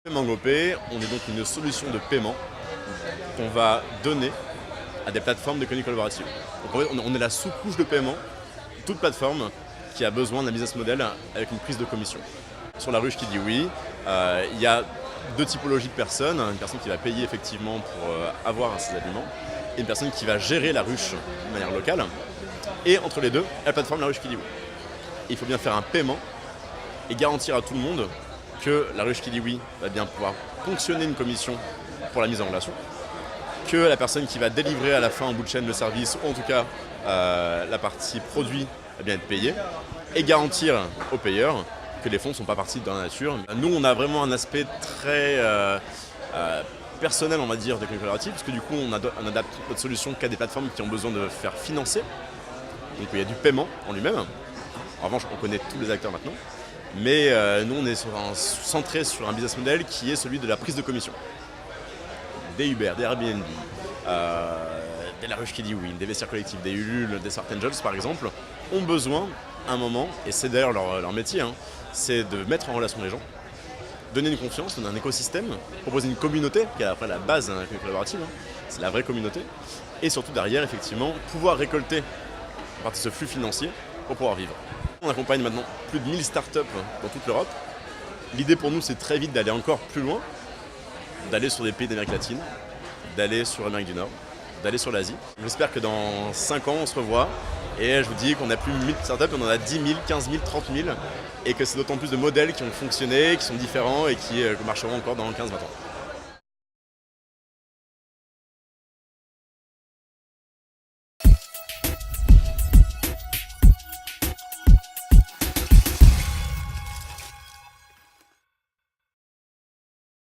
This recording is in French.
MangoPay, on est donc une solution de paiement qu'on va donner à des plateformes d'économie collaborative. Donc en fait, on est la sous-couche de paiement, toute plateforme qui a besoin d'un business model avec une prise de commission. Sur la ruche qui dit oui, il y a deux typologies de personnes. Une personne qui va payer effectivement pour avoir ses aliments et une personne qui va gérer la ruche de manière locale. Et entre les deux, la plateforme La Ruche qui dit oui. Et il faut bien faire un paiement et garantir à tout le monde que La Ruche qui dit oui va bien pouvoir fonctionner une commission pour la mise en relation, que la personne qui va délivrer à la fin en bout de chaîne le service, ou en tout cas la partie produit, va bien être payée, et garantir aux payeurs que les fonds ne sont pas partis dans la nature. Nous, on a vraiment un aspect très personnel, on va dire, d'économie collaborative, parce que du coup, on adapte notre solution qu'à des plateformes qui ont besoin de faire financer. Donc il y a du paiement en lui-même. En revanche, on connaît tous les acteurs maintenant. Mais nous, on est centré sur un business model qui est celui de la prise de commission. Des Uber, des Airbnb, des La Ruche qui dit oui, des vestiaires collectifs, des Ulule, des Smart Angels par exemple, ont besoin, à un moment, et c'est d'ailleurs leur métier, c'est de mettre en relation les gens, donner une confiance, donner un écosystème, proposer une communauté, qui est après la base d'un économie collaborative, c'est la vraie communauté, et surtout derrière, effectivement, pouvoir récolter à partir de ce flux financier pour pouvoir vivre. On accompagne maintenant plus de 1000 startups dans toute l'Europe. L'idée pour nous, c'est très vite d'aller encore plus loin, d'aller sur des pays d'Amérique latine, d'aller sur l'Amérique du Nord, d'aller sur l'Asie. J'espère que dans 5 ans, on se revoit et je vous dis qu'on a plus de 1000 startups, on en a 10 000, 15 000, 30 000 et que c'est d'autant plus de modèles qui ont fonctionné, qui sont différents et qui marcheront encore dans 15-20 ans.